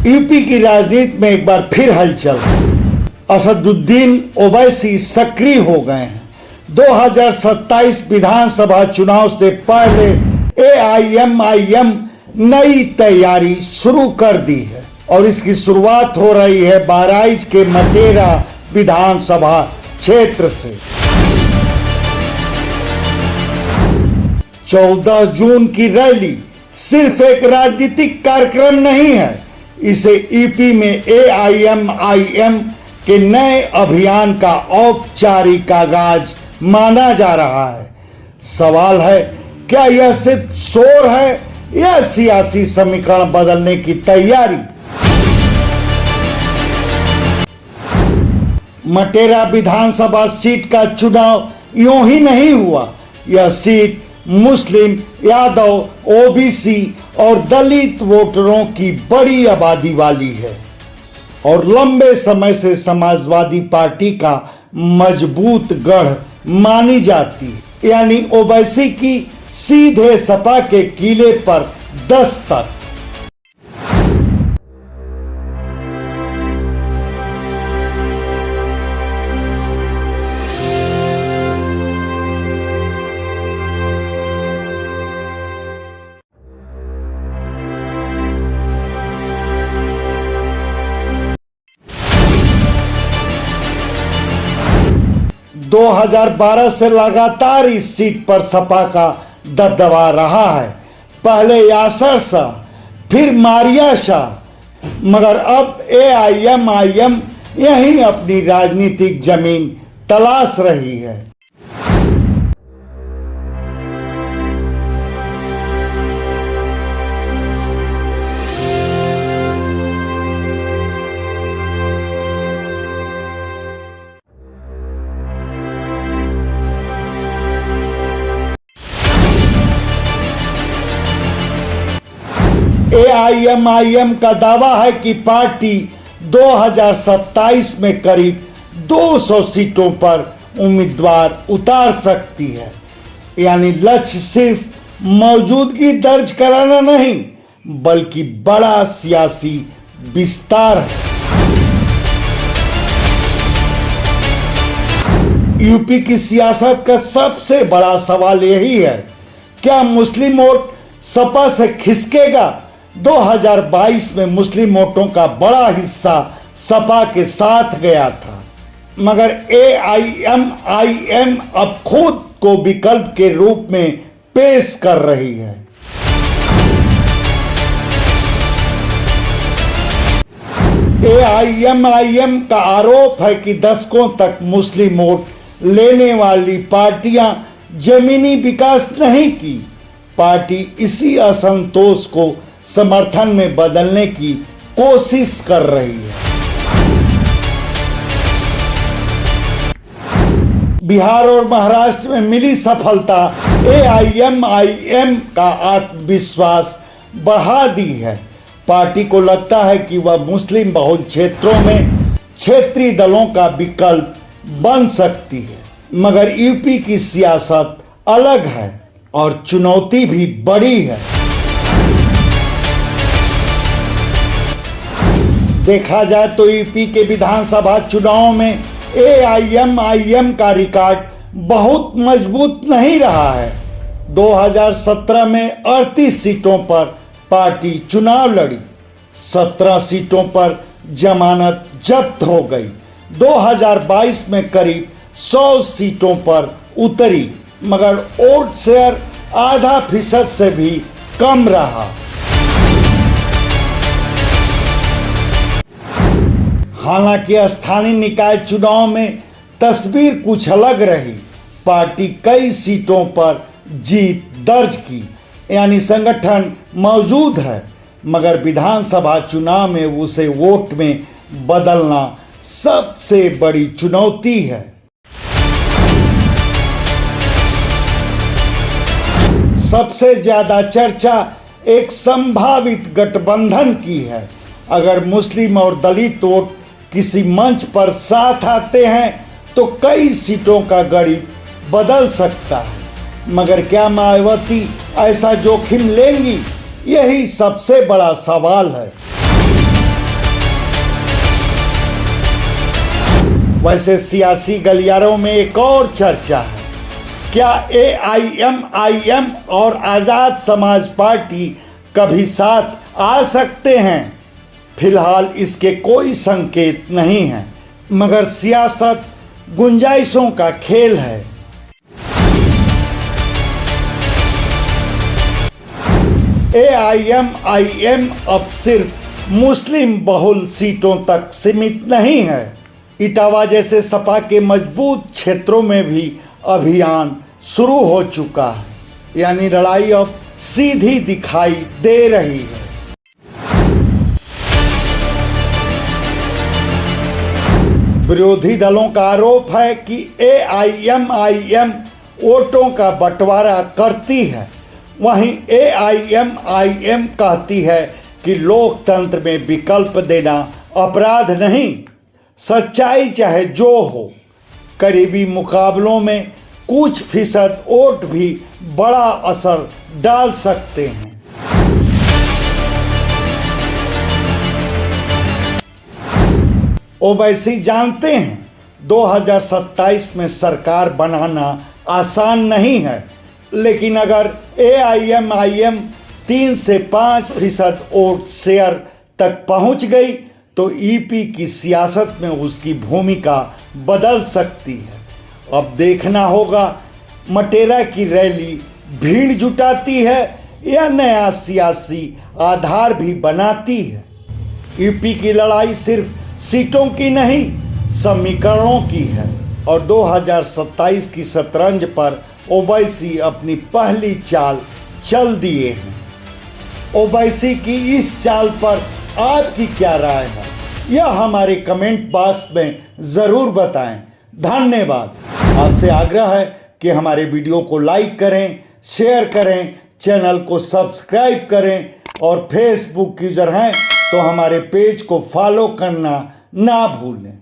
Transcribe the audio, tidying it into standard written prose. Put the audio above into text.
UP की राजनीति में एक बार फिर हलचल। असदुद्दीन ओवैसी सक्रिय हो गए हैं। 2027 विधानसभा चुनाव से पहले एआईएमआईएम नई तैयारी शुरू कर दी है और इसकी शुरुआत हो रही है बहराइच के मटेरा विधानसभा क्षेत्र से। 14 जून की रैली सिर्फ एक राजनीतिक कार्यक्रम नहीं है, इसे यूपी में एआईएमआईएम के नए अभियान का औपचारिक आगाज माना जा रहा है। सवाल है, क्या यह सिर्फ शोर है या सियासी समीकरण बदलने की तैयारी? मटेरा विधानसभा सीट का चुनाव यूं ही नहीं हुआ। यह सीट मुस्लिम, यादव, ओबीसी और दलित वोटरों की बड़ी आबादी वाली है और लंबे समय से समाजवादी पार्टी का मजबूत गढ़ मानी जाती है। यानी ओवैसी की सीधे सपा के किले पर दस्तक। – 2012 से लगातार इस सीट पर सपा का दबदबा रहा है। पहले यासर शाह, फिर मारिया शाह, मगर अब एआईएमआईएम यहीं अपनी राजनीतिक जमीन तलाश रही है। एआईएमआईएम का दावा है कि पार्टी 2027 में करीब 200 सीटों पर उम्मीदवार उतार सकती है। यानी लक्ष्य सिर्फ मौजूदगी दर्ज कराना नहीं, बल्कि बड़ा सियासी विस्तार है। यूपी की सियासत का सबसे बड़ा सवाल यही है, क्या मुस्लिम वोट सपा से खिसकेगा? 2022 में मुस्लिम वोटों का बड़ा हिस्सा सपा के साथ गया था, मगर एआईएमआईएम अब खुद को विकल्प के रूप में पेश कर रही है। एआईएमआईएम का आरोप है कि दशकों तक मुस्लिम वोट लेने वाली पार्टियां जमीनी विकास नहीं की। पार्टी इसी असंतोष को समर्थन में बदलने की कोशिश कर रही है। बिहार और महाराष्ट्र में मिली सफलता एआईएमआईएम का आत्मविश्वास बढ़ा दी है। पार्टी को लगता है कि वह मुस्लिम बहुल क्षेत्रों में क्षेत्रीय दलों का विकल्प बन सकती है, मगर यूपी की सियासत अलग है और चुनौती भी बड़ी है। देखा जाए तो यूपी के विधानसभा चुनाव में एआईएमआईएम का रिकॉर्ड बहुत मजबूत नहीं रहा है। 2017 में 38 सीटों पर पार्टी चुनाव लड़ी, 17 सीटों पर जमानत जब्त हो गई। 2022 में करीब 100 सीटों पर उतरी, मगर वोट शेयर आधा फीसद से भी कम रहा। हालांकि स्थानीय निकाय चुनाव में तस्वीर कुछ अलग रही। पार्टी कई सीटों पर जीत दर्ज की, यानी संगठन मौजूद है, मगर विधानसभा चुनाव में उसे वोट में बदलना सबसे बड़ी चुनौती है। सबसे ज्यादा चर्चा एक संभावित गठबंधन की है। अगर मुस्लिम और दलित वोट किसी मंच पर साथ आते हैं तो कई सीटों का गणित बदल सकता है, मगर क्या मायावती ऐसा जोखिम लेंगी? यही सबसे बड़ा सवाल है। वैसे सियासी गलियारों में एक और चर्चा है, क्या AIMIM और आज़ाद समाज पार्टी कभी साथ आ सकते हैं? फिलहाल इसके कोई संकेत नहीं है, मगर सियासत गुंजाइशों का खेल है। AIMIM अब सिर्फ मुस्लिम बहुल सीटों तक सीमित नहीं है। इटावा जैसे सपा के मजबूत क्षेत्रों में भी अभियान शुरू हो चुका है, यानी लड़ाई अब सीधी दिखाई दे रही है। विरोधी दलों का आरोप है कि AIMIM वोटों का बंटवारा करती है, वहीं AIMIM कहती है कि लोकतंत्र में विकल्प देना अपराध नहीं। सच्चाई चाहे जो हो, करीबी मुकाबलों में कुछ फीसद वोट भी बड़ा असर डाल सकते हैं। ओवैसी जानते हैं 2027 में सरकार बनाना आसान नहीं है, लेकिन अगर AIMIM 3 से 5% वोट शेयर तक पहुंच गई तो EP की सियासत में उसकी भूमिका बदल सकती है। अब देखना होगा मटेरा की रैली भीड़ जुटाती है या नया सियासी आधार भी बनाती है। EP की लड़ाई सिर्फ सीटों की नहीं, समीकरणों की है और 2027 की शतरंज पर ओवैसी अपनी पहली चाल चल दिए हैं। ओवैसी की इस चाल पर आपकी क्या राय है, यह हमारे कमेंट बॉक्स में ज़रूर बताएं। धन्यवाद। आपसे आग्रह है कि हमारे वीडियो को लाइक करें, शेयर करें, चैनल को सब्सक्राइब करें और फेसबुक यूज़र हैं तो हमारे पेज को फॉलो करना ना भूलें।